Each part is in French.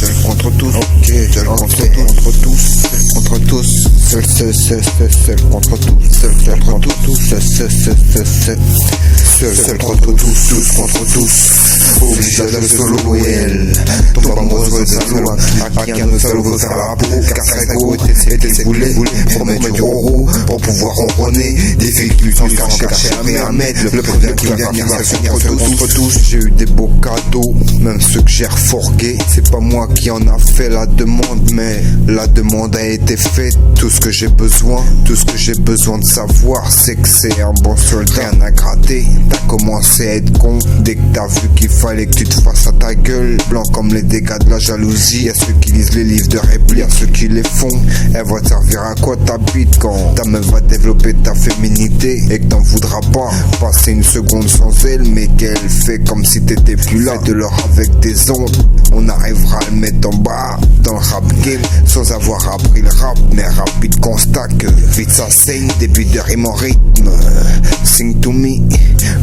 seul contre tous, ok, seul contre tous, contre tous, seul contre tous, seul contre tous, seul contre tous contre tous. Obligé de solo réel, tombe amoureuse de salaud, à qui un salaud veut faire la peau, car Psycho était voulu promettre du euro pour pouvoir ronronner, des filles qui sans chercher à mettre, le problème qui va venir contre tous. J'ai eu des beaux cadeaux, même ceux que j'ai refourgués, c'est pas moi qui en a fait la demande, mais la demande a été faite. Tout ce que j'ai besoin de savoir, c'est que c'est un bon soldat, rien à gratter. T'as commencé à être con dès que t'as vu qu'il fallait que tu te fasses à ta gueule. Blanc comme les dégâts de la jalousie. Y'a ceux qui lisent les livres de répliques, y'a ceux qui les font. Elle va te servir à quoi ta bite quand ta meuf va développer ta féminité et que t'en voudras pas passer une seconde sans elle, mais qu'elle fait comme si t'étais plus là. De l'or avec des ondes, on arrivera à le mettre en bas dans le rap game sans avoir appris le rap, mais rapide constat que vite ça saigne, début de rime en rythme. Sing to me,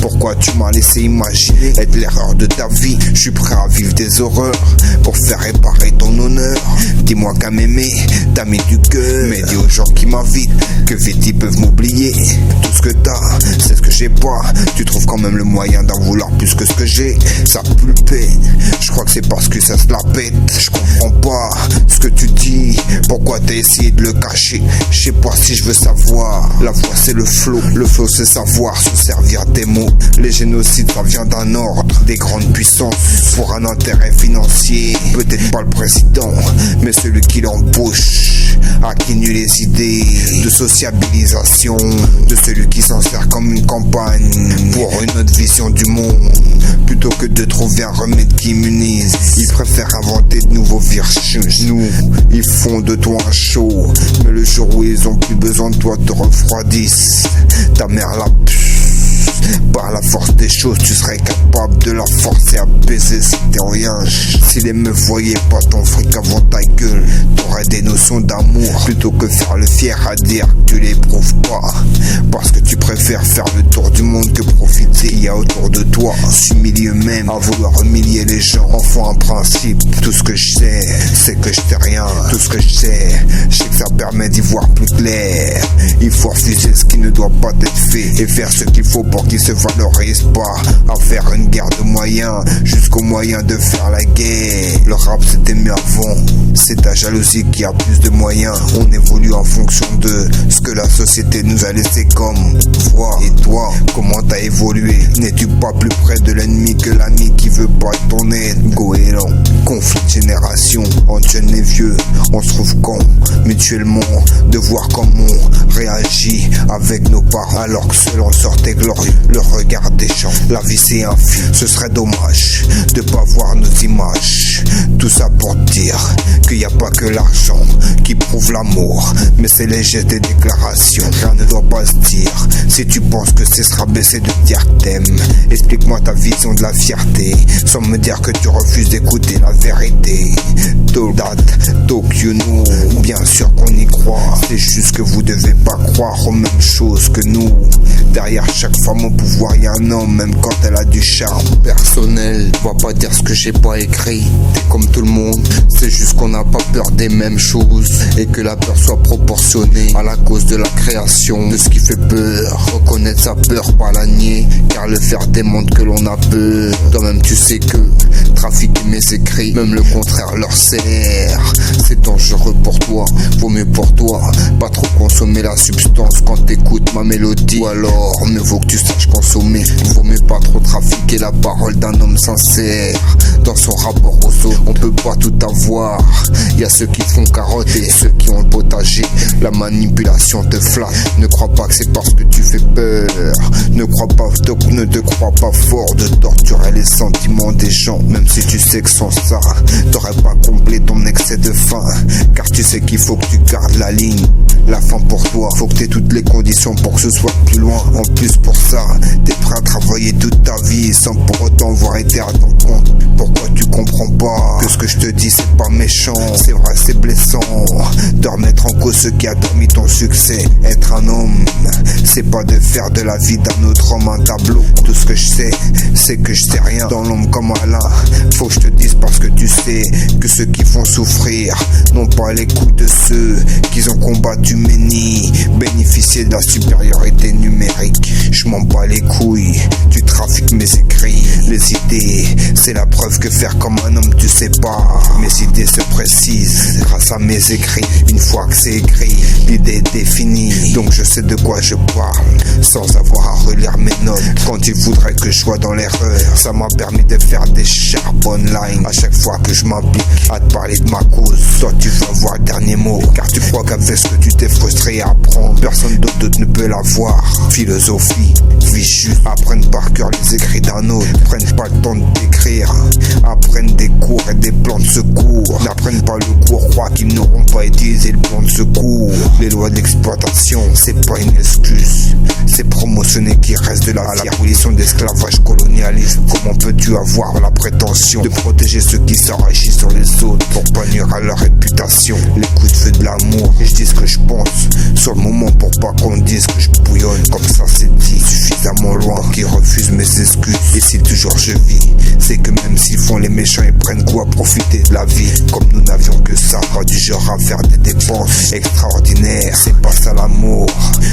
pourquoi tu m'as laissé imaginer être l'erreur de ta vie? Je suis prêt à vivre des horreurs pour faire réparer ton honneur. Dis-moi qu'à m'aimer, t'as mis du cœur, mais dis aux gens qui m'invitent que vite ils peuvent m'oublier. Tout ce que t'as, c'est ce que j'ai pas. Tu trouves quand même le moyen d'en vouloir plus que ce que j'ai. Ça pue le paix, je crois que c'est parce que ça se la pète. Je comprends pas ce que tu dis, pourquoi t'as essayé de le cacher? Je sais pas si je veux savoir. La voix c'est le flow c'est savoir se servir des mots. Les génocides ça vient d'un ordre, des grandes puissances pour un intérêt financier. Peut-être pas le président, mais celui qui l'embauche, à qui nuit les idées de sociabilisation de celui qui s'en sert comme une campagne pour une autre vision du monde. Plutôt que de trouver un remède qui immunise, ils préfèrent inventer de nouveaux virus. Nous, ils font de toi un show, mais le jour où ils ont plus besoin de toi te refroidissent. Ta mère la par la force des choses, tu serais capable de la forcer à baiser si t'es rien. Si les meufs voyaient pas ton fric avant ta gueule, t'aurais des notions d'amour plutôt que faire le fier à dire que tu l'éprouves pas. Parce que tu préfères faire le tour du monde que profiter qu'il y a autour de toi. S'humilier même à vouloir humilier les gens. Enfant un principe, tout ce que je sais, c'est que je t'ai rien. Tout ce que je sais que ça permet d'y voir plus clair. Il faut refuser ce qui ne doit pas être fait et faire ce qu'il faut pour qu'il se valorise pas à faire une guerre de moyens jusqu'au moyen de faire la guerre. Le rap c'était mieux avant, c'est ta jalousie qui a plus de moyens. On évolue en fonction de ce que la société nous a laissé comme voie. Et toi, comment t'as évolué? N'es-tu pas plus près de l'ennemi que l'ami qui veut pas ton aide? Goéland, conflit de génération entre jeunes et vieux. On se trouve con mutuellement de voir comment on réagit avec nos parents alors que seul on sortait glorieux. Le regard des gens, la vie c'est un film. Ce serait dommage de pas voir nos images. Tout ça pour dire qu'il n'y a pas que l'argent qui prouve l'amour, mais c'est les gestes des déclarations. Rien ne doit pas se dire. Si tu penses que ce sera baissé de dire que t'aimes, explique-moi ta vision de la fierté sans me dire que tu refuses d'écouter la vérité. Talk that, talk you know. Bien sûr qu'on y croit, c'est juste que vous devez pas croire aux mêmes choses que nous. Derrière chaque femme au pouvoir y'a un homme, même quand elle a du charme personnel. Va pas dire ce que j'ai pas écrit, t'es comme tout le monde. C'est juste qu'on n'a pas peur des mêmes choses et que la peur soit proportionnée à la cause de la création de ce qui fait peur. Reconnaître sa peur, pas la nier, car le faire démontre que l'on a peur. Toi-même tu sais que trafiquer mes écrits, même le contraire leur sert. C'est dangereux pour toi, vaut mieux pour toi pas trop consommer la substance quand t'écoutes ma mélodie. Ou alors mieux vaut que tu saches consommer. Vaut mieux pas trop trafiquer la parole d'un homme sincère. Dans son rapport aux autres, on peut pas tout avoir. Y'a ceux qui te font carotter, ceux qui ont le potager. La manipulation te flatte. Ne crois pas que c'est parce que tu fais peur. Ne te crois pas fort de torturer les sentiments des gens. Même si tu sais que sans ça, t'aurais pas comblé ton excès de faim. Car tu sais qu'il faut que tu gardes la ligne. La fin pour toi, faut que t'aies toutes les conditions pour que ce soit plus loin. En plus pour ça, t'es prêt à travailler toute ta vie sans pour autant avoir été à ton compte. Pourquoi tu comprends pas que ce que je te te dis c'est pas méchant, c'est vrai c'est blessant de remettre en cause ce qui a dormi ton succès. Être un homme, c'est pas de faire de la vie d'un autre homme un tableau. Tout ce que je sais, c'est que je sais rien dans l'ombre comme Alain. Faut que je te dise parce que tu sais que ceux qui font souffrir n'ont pas les coups de ceux qui ont combattu Méni, bénéficier de la supériorité numérique. Je m'en bats les couilles, tu trafiques mes écrits. Les idées, c'est la preuve que faire comme un homme tu sais pas. Mes idées se précisent grâce à mes écrits. Une fois que c'est écrit, l'idée est définie, donc je sais de quoi je parle sans avoir à relire mes notes. Quand il voudrait que je sois dans l'erreur, ça m'a permis de faire des sharp online. À chaque fois que je m'applique à te parler de ma cause, toi tu vas avoir le dernier mot, car tu crois qu'avec ce que tu t'es frustré à apprendre, personne d'autre ne peut l'avoir. Philosophie, vie juste, apprennent par cœur les écrits d'un autre, prennent pas le temps de t'écrire, apprennent des cours et des plans de secours, n'apprennent pas le cours, croient qu'ils n'auront pas utilisé le plan de secours. Les lois de l'exploitation, c'est pas une excuse, c'est promotionner qui reste de la l'abolition d'esclavage colonialiste. Comment peux-tu avoir la prétention de protéger ceux qui s'enrichissent sur les autres pour pas nuire à leur réputation? Les coups de feu de l'amour, et je dis ce que je pense sur le moment pour pas qu'on dise que je bouillonne. Comme ça c'est dit, suffisamment loin qu'ils refusent mes excuses. Et si toujours je vis, c'est que même s'ils font les méchants, ils prennent goût à profiter de la vie. Comme nous n'avions que ça, pas du genre à faire des dépenses extraordinaires. C'est pas ça l'amour,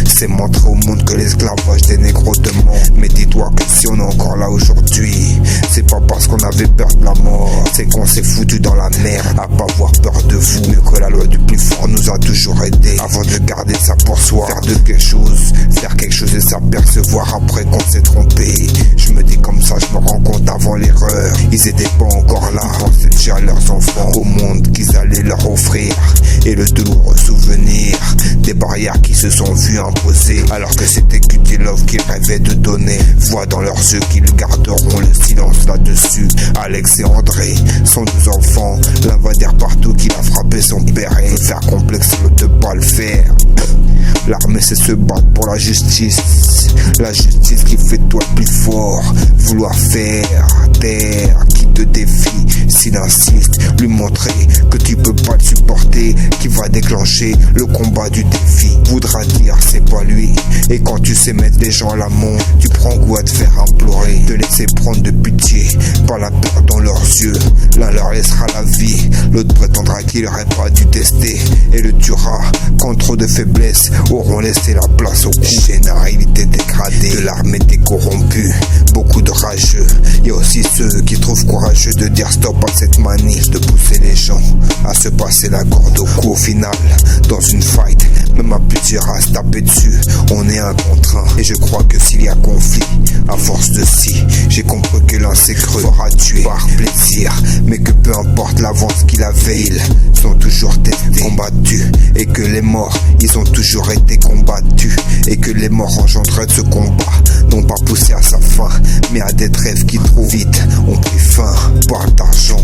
c'est montrer au monde que l'esclavage des négros te ment. Mais dis-toi que si on est encore là aujourd'hui, c'est pas parce qu'on avait peur de la mort, c'est qu'on s'est foutu dans la merde à pas avoir peur de vous. Mais que la loi du plus fort nous a toujours aidé avant de garder ça pour soi. Faire quelque chose et s'apercevoir après qu'on s'est trompé. Je me dis comme ça, je me rends compte avant l'erreur. Ils étaient pas encore là, ils pensaient déjà à leurs enfants, au monde qu'ils allaient leur offrir, et le douloureux souvenir des barrières qui se sont vues imposer, alors que c'était QT Love qu'ils rêvaient de donner. Vois dans leurs yeux qu'ils garderont le silence là-dessus. Alex et André sont deux enfants, l'un va dire partout qu'il a frappé son père et faire complexe l'autre de pas le faire. L'armée c'est se battre pour la justice qui fait de toi plus fort. Vouloir faire taire qui te défie, s'il insiste, lui montrer que tu peux pas le supporter, qui va déclencher le combat du défi. Voudra dire c'est pas lui, et quand tu sais mettre les gens à l'amont, tu prends goût à te faire implorer, te laisser prendre de pitié par la peur dans leurs yeux. L'un leur laissera la vie, l'autre prétendra qu'il aurait pas dû tester et le tuera quand trop de faiblesses auront laissé la place au coup. Généralité dégradée de l'armée des corrompus, beaucoup de rageux. Il y a aussi ceux qui trouvent courageux de dire stop à cette manie de pousser les gens à se passer la corde au cou. Au final, dans une fight, même à plusieurs à se taper dessus, on est un contre un. Et je crois que s'il y a conflit, à force de si, j'ai compris que l'un s'est cru fera tuer par plaisir, mais que peu importe l'avance qu'il avait, ils sont toujours testés, combattus, et que les morts, ils ont toujours été combattus, et que les morts engendraient de ce combat n'ont pas poussé à sa fin, mais à des rêves qui trop vite ont pris fin. Parle d'argent,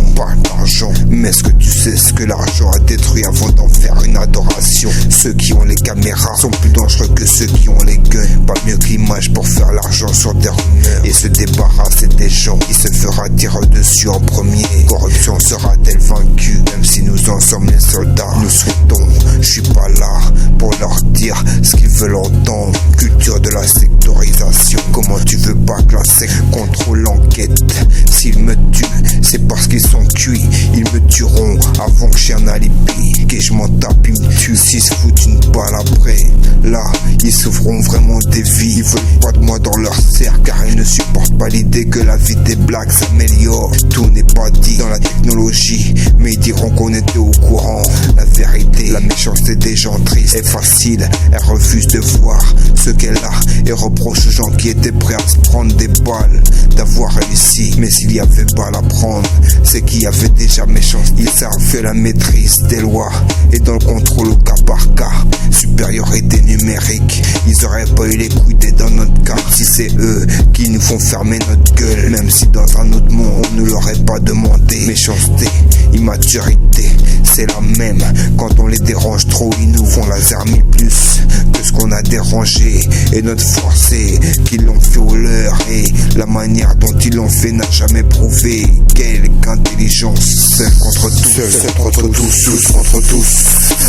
mais est-ce que tu sais ce que l'argent a détruit avant d'en faire une adoration? Ceux qui ont les caméras sont plus dangereux que ceux qui ont les guns. Pas mieux que l'image pour faire l'argent sur des rumeurs et se débarrasser des gens qui se fera tirer dessus en premier. Corruption sera-t-elle vaincue, même si nous en sommes les soldats? Nous souhaitons, je suis pas là pour leur dire ce qu'ils veulent entendre. Culture de la sectorisation, comment tu veux pas que la secte contrôle l'enquête? S'ils me tuent, c'est parce qu'ils sont cuits, ils me tueront avant que j'ai un alibi, que je m'en tape, ils me tuent. S'ils se foutent une balle après, là, ils s'ouvriront vraiment des vies. Ils veulent pas de moi dans leur cercle, car ils ne supportent pas l'idée que la vie des blagues s'améliore. Tout n'est pas dit dans la technologie, mais ils diront qu'on était au courant. La vérité, la méchanceté des gens tristes est facile, elle refuse de voir ce qu'elle a et reproche aux gens qui étaient prêts à se prendre des balles d'avoir réussi. Mais s'il y avait balle à prendre, c'est qu'il y avait déjà méchanceté. Ils savent faire la maîtrise des lois et dans le contrôle au cas par cas. Supériorité numérique, ils auraient pas eu les couilles d'être dans notre cas. Si c'est eux qui nous font fermer notre gueule, même si dans un autre monde on ne l'aurait pas demandé. Méchanceté, immaturité, c'est la même. Quand on les dérange trop, ils nous font la zermie plus que ce qu'on a dérangé. Et notre force est qu'ils l'ont fait au leur. Et la manière dont ils l'ont fait n'a jamais prouvé quelque intelligence. Seul contre tous, seul contre tous, tous contre tous.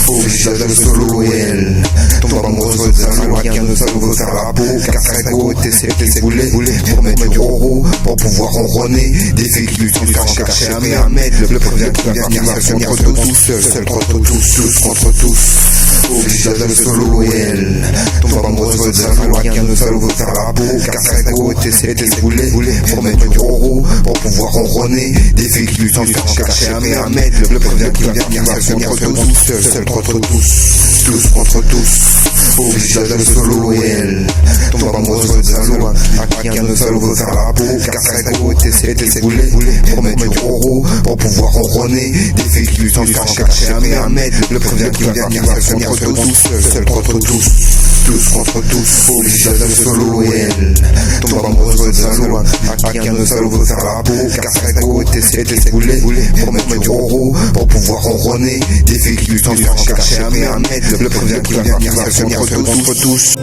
Obligé de solo et elle tombe amoureuse de sa loi. Rien ne ça nous veut faire la peau. Car Psycho était ce qu'il voulait. Pour mettre du euro, pour pouvoir ronronner. Des filles qui lui sont chercher à mettre. Le premier qui va venir contre tous, seul contre tous, tous contre tous. Obligé de solo et elle tombe amoureuse de sa loi. Rien ne ça nous veut faire la peau. Car Psycho était ce qu'il voulait. Pour mettre du euro, pour pouvoir ronronner. Des filles qui lui sont chercher à mettre. Le premier qui va venir contre tous, seul contre tous, tous contre tous. Obligé de solo et elle tombe amoureuse de sa loi. Rien ne ça nous veut faire la peau. Car Psycho était ce qu'il voulait. Pour mettre du euro, pour pouvoir ronronner. Des filles qui lui sont chercher à mettre. Le premier qui va venir contre tous, seul contre tous, tous contre tous. Obligé de solo et elle tombe amoureuse de sa loi. Rien ne ça nous veut faire la peau. Car Psycho était ce qu'il voulait. Pour mettre du euro, pour pouvoir ronronner. Des filles qui lui sont chercher à mettre. Le premier qui va venir contre tous.